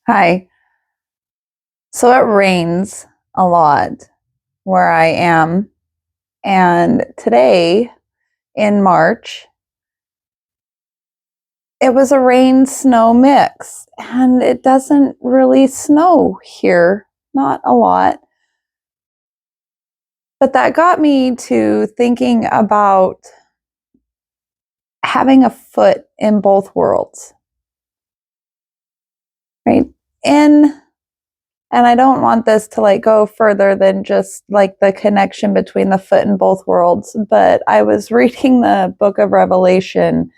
Hi. So it rains a lot where I am. And today in March, it was a rain snow mix. And it doesn't really snow here, not a lot. But that got me to thinking about having a foot in both worlds, right? And I don't want this to go further than just the connection between the foot in both worlds, but I was reading the book of Revelation,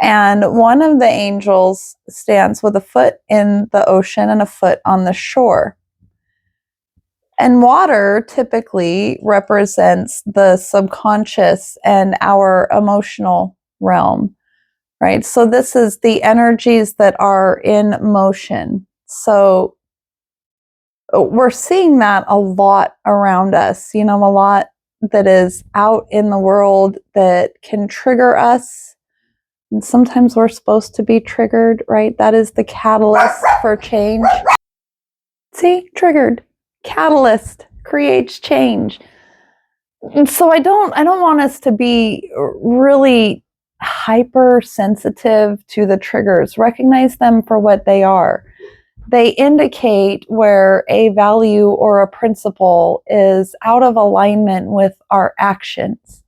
and one of the angels stands with a foot in the ocean and a foot on the shore. And water typically represents the subconscious and our emotional realm, right? So this is the energies that are in motion. So we're seeing that a lot around us, a lot that is out in the world that can trigger us. And sometimes we're supposed to be triggered, right? That is the catalyst for change. See, triggered. Catalyst creates change. And so I don't want us to be really hypersensitive to the triggers. Recognize them for what they are. They indicate where a value or a principle is out of alignment with our actions,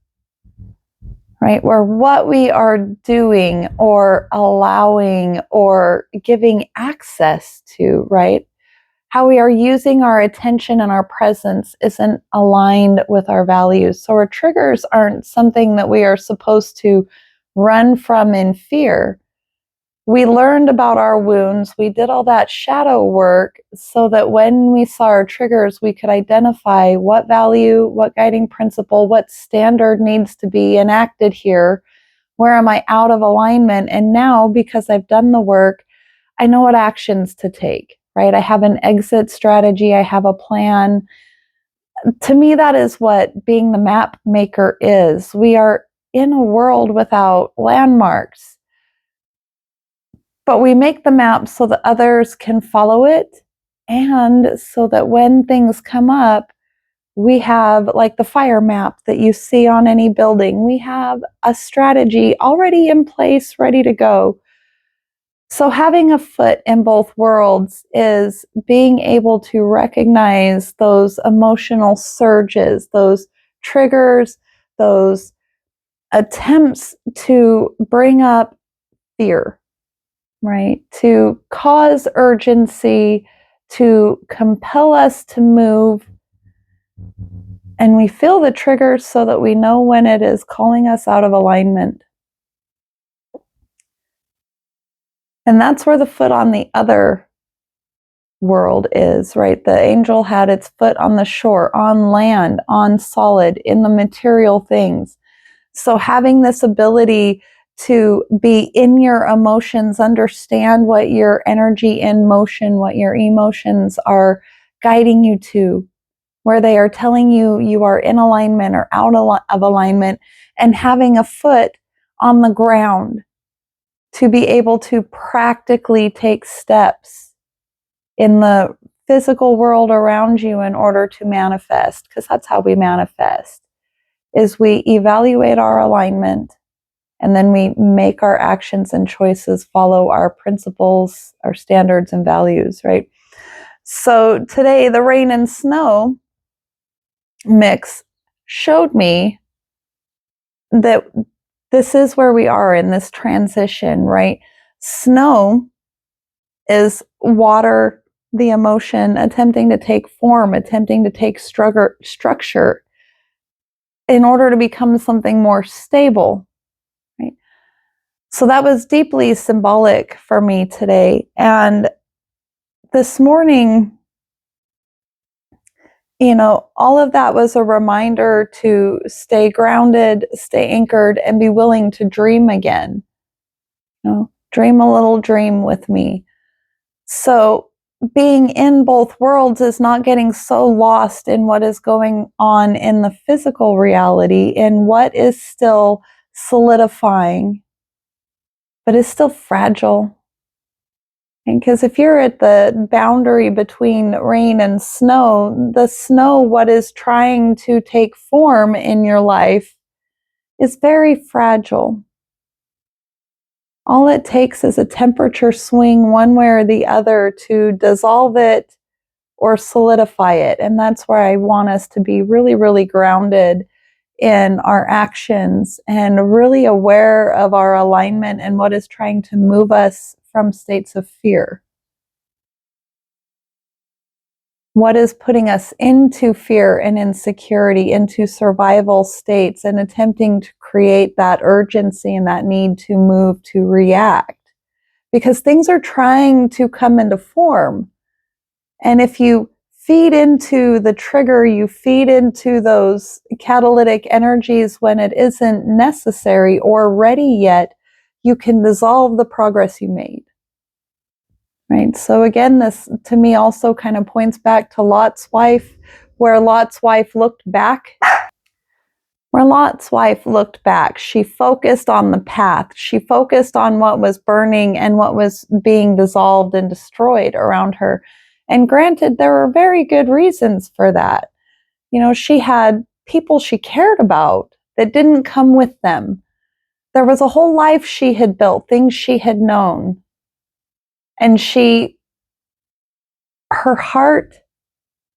right? Where what we are doing or allowing or giving access to, right? How we are using our attention and our presence isn't aligned with our values. So our triggers aren't something that we are supposed to run from in fear. We learned about our wounds. We did all that shadow work so that when we saw our triggers, we could identify what value, what guiding principle, what standard needs to be enacted here. Where am I out of alignment? And now, because I've done the work, I know what actions to take, right? I have an exit strategy. I have a plan. To me, that is what being the map maker is. We are in a world without landmarks, but we make the map so that others can follow it, and so that when things come up, we have the fire map that you see on any building. We have a strategy already in place, ready to go. So having a foot in both worlds is being able to recognize those emotional surges, those triggers, those attempts to bring up fear, right? To cause urgency, to compel us to move. And we feel the triggers so that we know when it is calling us out of alignment. And that's where the foot on the other world is, right? The angel had its foot on the shore, on land, on solid, in the material things. So having this ability to be in your emotions, understand what your energy in motion, what your emotions are guiding you to, where they are telling you you are in alignment or out of alignment, and having a foot on the ground to be able to practically take steps in the physical world around you in order to manifest, because that's how we manifest, is we evaluate our alignment, and then we make our actions and choices follow our principles, our standards and values, right? So today, the rain and snow mix showed me that this is where we are in this transition, right? Snow is water, the emotion, attempting to take form, attempting to take structure in order to become something more stable, right? So that was deeply symbolic for me today. And this morning, all of that was a reminder to stay grounded, stay anchored, and be willing to dream again. Dream a little dream with me. So being in both worlds is not getting so lost in what is going on in the physical reality, in what is still solidifying, but is still fragile, Because if you're at the boundary between rain and snow, the snow, what is trying to take form in your life, is very fragile. All it takes is a temperature swing one way or the other to dissolve it or solidify it. And that's where I want us to be really, really grounded in our actions and really aware of our alignment and what is trying to move us from states of fear. What is putting us into fear and insecurity, into survival states, and attempting to create that urgency and that need to move, to react? Because things are trying to come into form. And if you feed into the trigger, you feed into those catalytic energies when it isn't necessary or ready yet, you can dissolve the progress you made. Right? So again, this to me also kind of points back to Lot's wife, where Lot's wife looked back. She focused on the path. She focused on what was burning and what was being dissolved and destroyed around her. And granted, there were very good reasons for that. You know, she had people she cared about that didn't come with them. There was a whole life she had built, things she had known. And her heart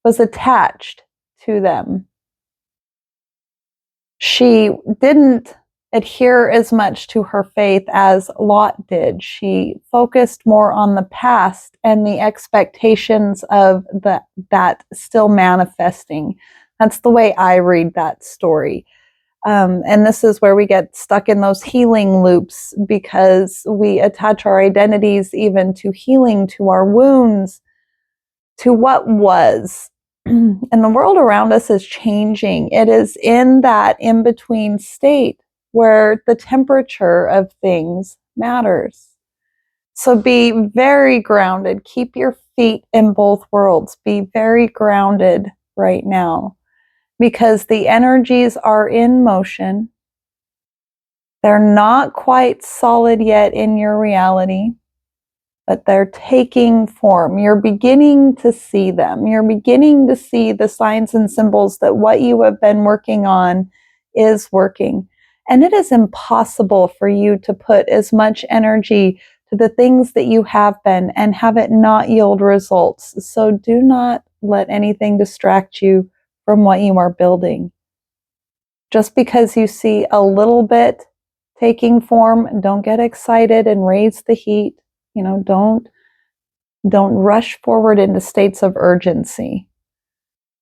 was attached to them. She didn't adhere as much to her faith as Lot did. She focused more on the past and the expectations of that still manifesting. That's the way I read that story. And this is where we get stuck in those healing loops, because we attach our identities even to healing, to our wounds, to what was. And the world around us is changing. It is in that in-between state where the temperature of things matters. So be very grounded. Keep your feet in both worlds. Be very grounded right now, because the energies are in motion. They're not quite solid yet in your reality, but they're taking form. You're beginning to see them. You're beginning to see the signs and symbols that what you have been working on is working. And it is impossible for you to put as much energy to the things that you have been and have it not yield results. So do not let anything distract you from what you are building. Just because you see a little bit taking form, don't get excited and raise the heat. You know, don't rush forward into states of urgency.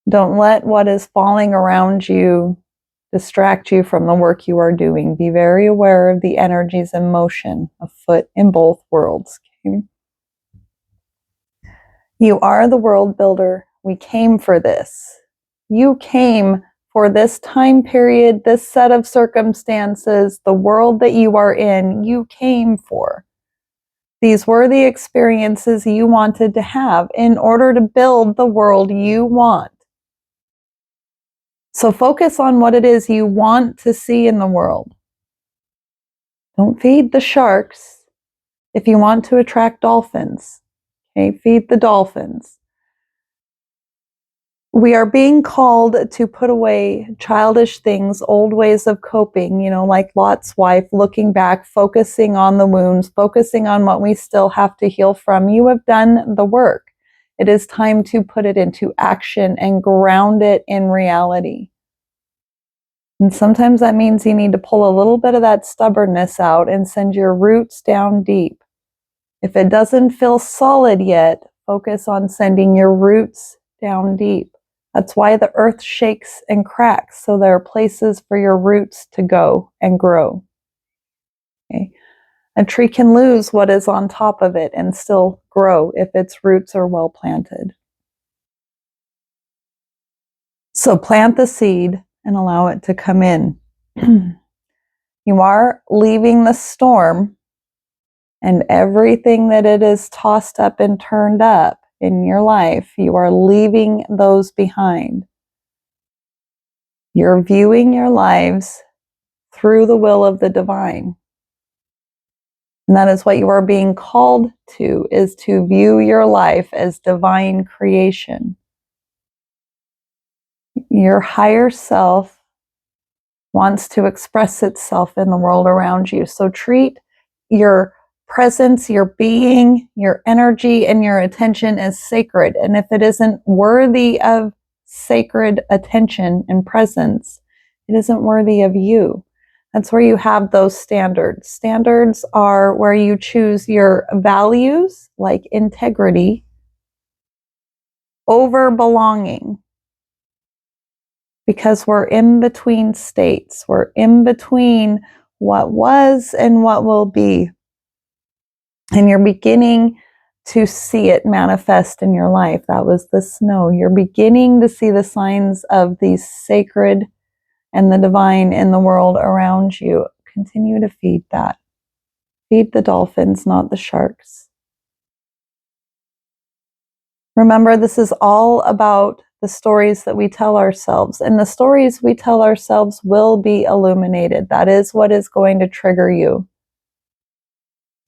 Don't let what is falling around you distract you from the work you are doing. Be very aware of the energies in motion afoot in both worlds. Okay? You are the world builder. We came for this. You came for this time period, this set of circumstances, the world that you are in, you came for. These were the experiences you wanted to have in order to build the world you want. So focus on what it is you want to see in the world. Don't feed the sharks if you want to attract dolphins. Okay, feed the dolphins. We are being called to put away childish things, old ways of coping, like Lot's wife, looking back, focusing on the wounds, focusing on what we still have to heal from. You have done the work. It is time to put it into action and ground it in reality. And sometimes that means you need to pull a little bit of that stubbornness out and send your roots down deep. If it doesn't feel solid yet, focus on sending your roots down deep. That's why the earth shakes and cracks, so there are places for your roots to go and grow. Okay? A tree can lose what is on top of it and still grow if its roots are well planted. So plant the seed and allow it to come in. You are leaving the storm and everything that it is tossed up and turned up in your life. You are leaving those behind. You're viewing your lives through the will of the divine. And that is what you are being called to, is to view your life as divine creation. Your higher self wants to express itself in the world around you. So treat your presence, your being, your energy, and your attention as sacred. And if it isn't worthy of sacred attention and presence, it isn't worthy of you. That's where you have those standards. Standards are where you choose your values, like integrity, over belonging. Because we're in between states. We're in between what was and what will be. And you're beginning to see it manifest in your life. That was the snow. You're beginning to see the signs of the sacred and the divine in the world around you. Continue to feed that. Feed the dolphins, not the sharks. Remember, this is all about the stories that we tell ourselves, and the stories we tell ourselves will be illuminated. That is what is going to trigger you,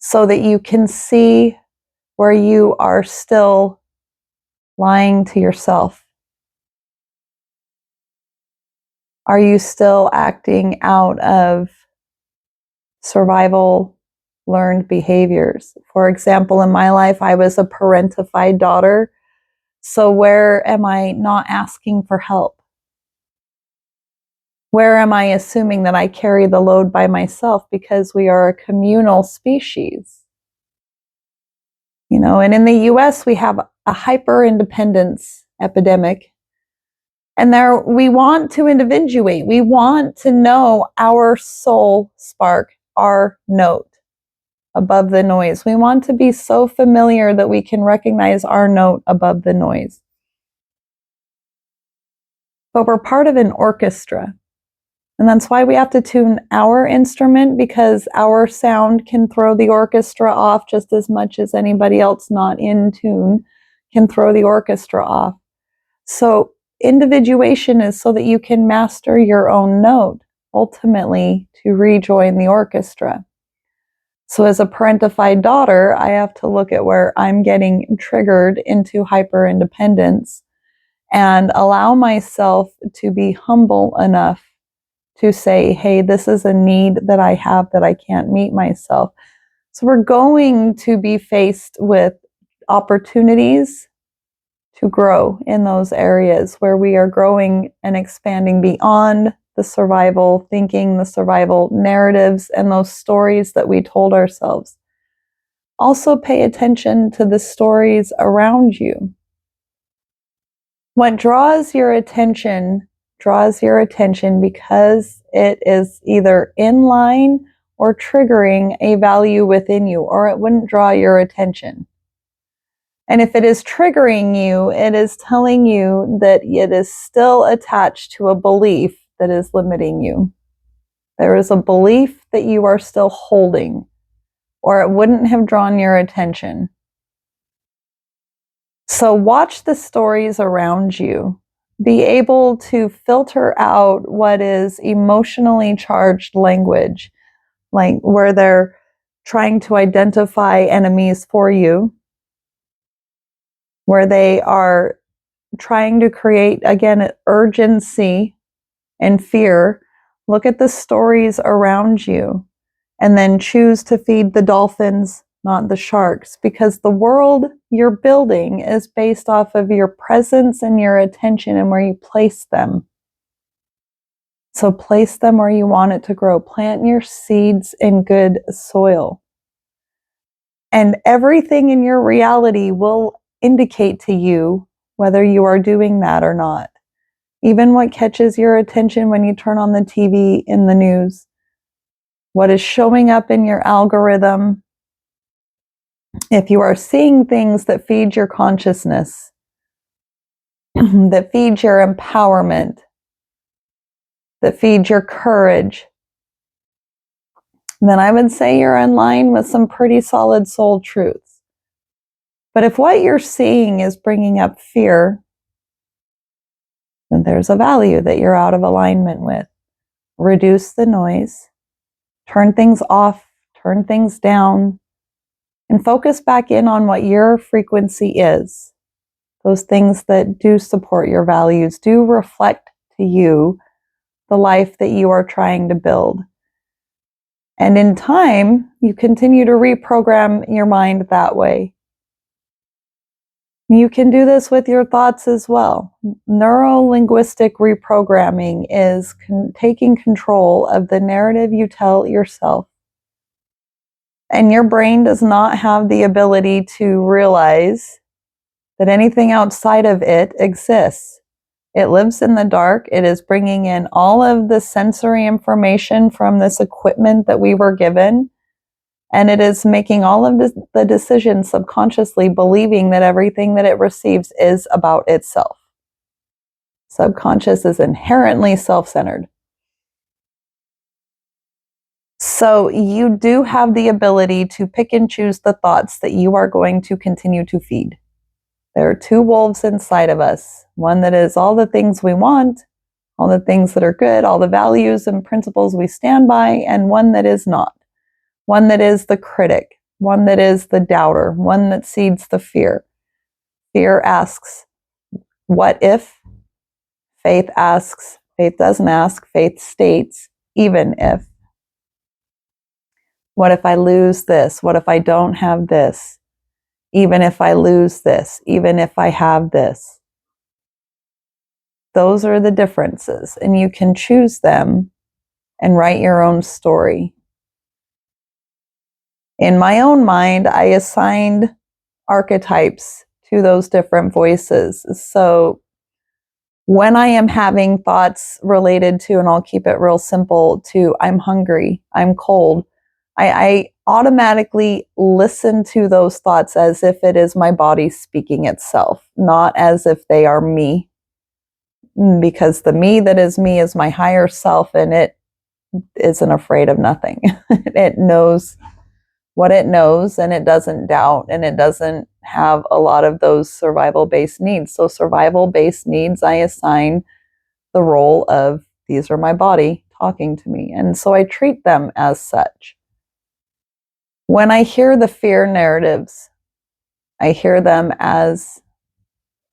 so that you can see where you are still lying to yourself. Are you still acting out of survival learned behaviors? For example, in my life, I was a parentified daughter. So where am I not asking for help? Where am I assuming that I carry the load by myself, because we are a communal species? You know, and in the US, we have a hyper-independence epidemic. And there, we want to individuate. We want to know our soul spark, our note above the noise. We want to be so familiar that we can recognize our note above the noise. But we're part of an orchestra. And that's why we have to tune our instrument, because our sound can throw the orchestra off just as much as anybody else not in tune can throw the orchestra off. So individuation is so that you can master your own note, ultimately to rejoin the orchestra. So as a parentified daughter, I have to look at where I'm getting triggered into hyper-independence and allow myself to be humble enough to say, hey, this is a need that I have that I can't meet myself. So we're going to be faced with opportunities to grow in those areas where we are growing and expanding beyond the survival thinking, the survival narratives, and those stories that we told ourselves. Also pay attention to the stories around you. What draws your attention because it is either in line or triggering a value within you, or it wouldn't draw your attention. And if it is triggering you, it is telling you that it is still attached to a belief that is limiting you. There is a belief that you are still holding, or it wouldn't have drawn your attention. So watch the stories around you. Be able to filter out what is emotionally charged language, like where they're trying to identify enemies for you, where they are trying to create, again, urgency and fear. Look at the stories around you and then choose to feed the dolphins, not the sharks, because the world you're building is based off of your presence and your attention and where you place them. So place them where you want it to grow. Plant your seeds in good soil. And everything in your reality will indicate to you whether you are doing that or not. Even what catches your attention when you turn on the TV in the news, what is showing up in your algorithm. If you are seeing things that feed your consciousness, that feed your empowerment, that feed your courage, then I would say you're in line with some pretty solid soul truths. But if what you're seeing is bringing up fear, then there's a value that you're out of alignment with. Reduce the noise, turn things off, turn things down, and focus back in on what your frequency is. Those things that do support your values, do reflect to you the life that you are trying to build. And in time, you continue to reprogram your mind that way. You can do this with your thoughts as well. Neuro-linguistic reprogramming is taking control of the narrative you tell yourself. And your brain does not have the ability to realize that anything outside of it exists. It lives in the dark. It is bringing in all of the sensory information from this equipment that we were given. And it is making all of the decisions subconsciously, believing that everything that it receives is about itself. Subconscious is inherently self-centered. So you do have the ability to pick and choose the thoughts that you are going to continue to feed. There are two wolves inside of us. One that is all the things we want, all the things that are good, all the values and principles we stand by, and one that is not. One that is the critic, one that is the doubter, one that seeds the fear. Fear asks, what if? Faith asks, faith doesn't ask, faith states, even if. What if I lose this? What if I don't have this? Even if I lose this, even if I have this. Those are the differences, and you can choose them and write your own story. In my own mind, I assigned archetypes to those different voices. So when I am having thoughts related to, and I'll keep it real simple, to I'm hungry, I'm cold, I automatically listen to those thoughts as if it is my body speaking itself, not as if they are me. Because the me that is me is my higher self, and it isn't afraid of nothing. It knows what it knows, and it doesn't doubt, and it doesn't have a lot of those survival-based needs. So survival-based needs, I assign the role of, these are my body talking to me. And so I treat them as such. When I hear the fear narratives, I hear them as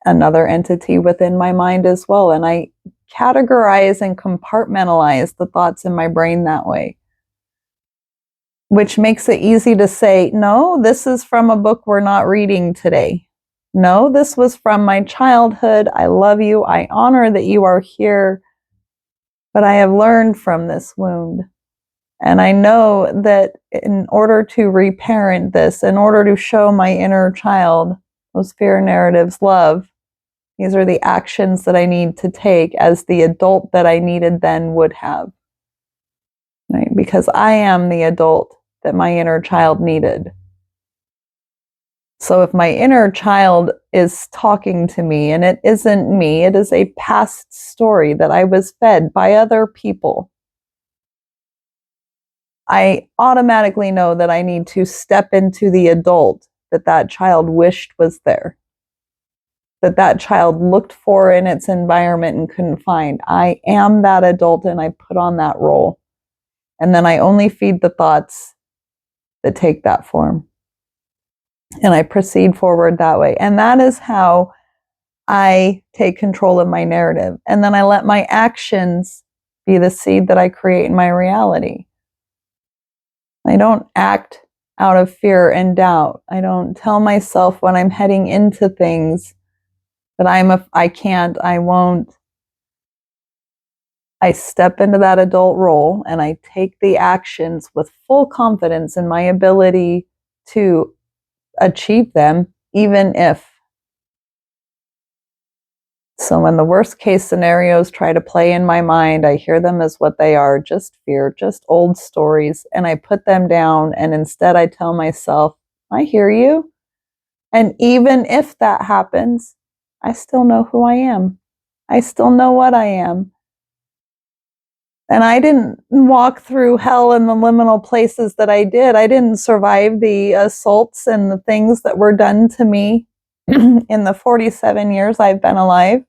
another entity within my mind as well. And I categorize and compartmentalize the thoughts in my brain that way, which makes it easy to say, no, this is from a book we're not reading today. No, this was from my childhood. I love you. I honor that you are here, but I have learned from this wound. And I know that in order to reparent this, in order to show my inner child those fear narratives love, these are the actions that I need to take as the adult that I needed then would have. Right? Because I am the adult that my inner child needed. So if my inner child is talking to me and it isn't me, it is a past story that I was fed by other people, I automatically know that I need to step into the adult that that child wished was there, that that child looked for in its environment and couldn't find. I am that adult, and I put on that role. And then I only feed the thoughts that take that form. And I proceed forward that way. And that is how I take control of my narrative. And then I let my actions be the seed that I create in my reality. I don't act out of fear and doubt. I don't tell myself when I'm heading into things that I can't, I won't. I step into that adult role and I take the actions with full confidence in my ability to achieve them, even if. So when the worst case scenarios try to play in my mind, I hear them as what they are, just fear, just old stories, and I put them down, and instead I tell myself, I hear you. And even if that happens, I still know who I am. I still know what I am. And I didn't walk through hell in the liminal places that I did. I didn't survive the assaults and the things that were done to me in the 47 years I've been alive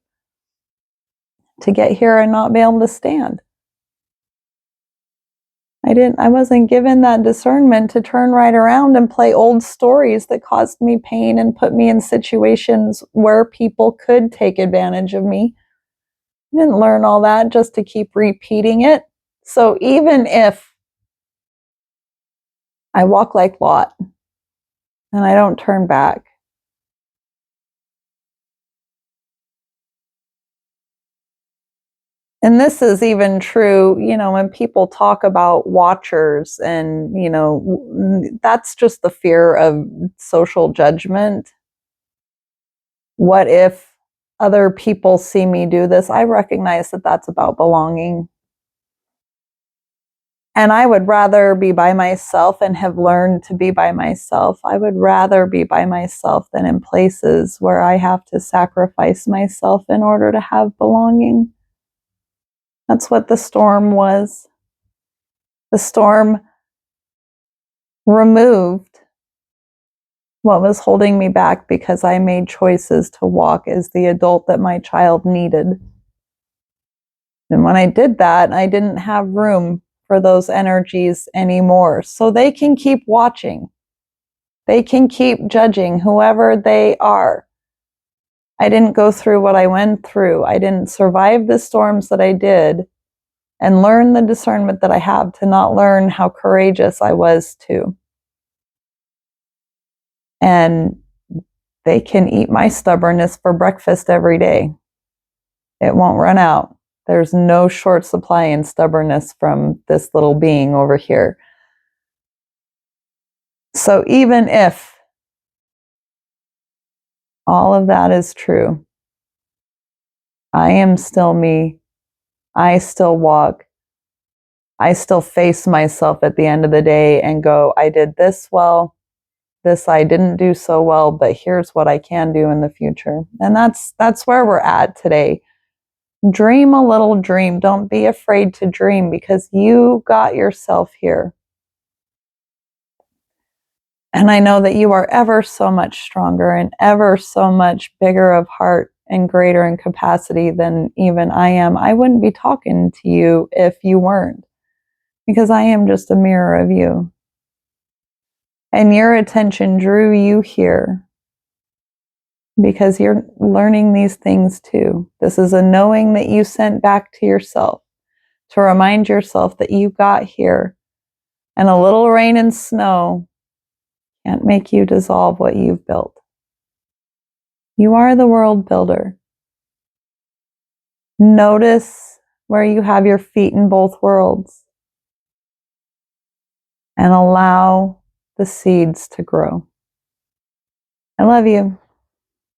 to get here and not be able to stand. I wasn't given that discernment to turn right around and play old stories that caused me pain and put me in situations where people could take advantage of me. I didn't learn all that just to keep repeating it. So even if I walk like Lot and I don't turn back, and this is even true, when people talk about watchers and, that's just the fear of social judgment. What if other people see me do this? I recognize that that's about belonging. And I would rather be by myself and have learned to be by myself. I would rather be by myself than in places where I have to sacrifice myself in order to have belonging. That's what the storm was. The storm removed what was holding me back because I made choices to walk as the adult that my child needed. And when I did that, I didn't have room for those energies anymore. So they can keep watching. They can keep judging whoever they are. I didn't go through what I went through. I didn't survive the storms that I did and learn the discernment that I have to not learn how courageous I was too. And they can eat my stubbornness for breakfast every day. It won't run out. There's no short supply in stubbornness from this little being over here. So even if all of that is true, I am still me. I still walk. I still face myself at the end of the day and go, I did this well, this I didn't do so well, but here's what I can do in the future. And that's where we're at today. Dream a little dream. Don't be afraid to dream because you got yourself here. And I know that you are ever so much stronger and ever so much bigger of heart and greater in capacity than even I am. I wouldn't be talking to you if you weren't, because I am just a mirror of you. And your attention drew you here because you're learning these things too. This is a knowing that you sent back to yourself to remind yourself that you got here, and a little rain and snow can't make you dissolve what you've built. You are the world builder. Notice where you have your feet in both worlds and allow the seeds to grow. I love you.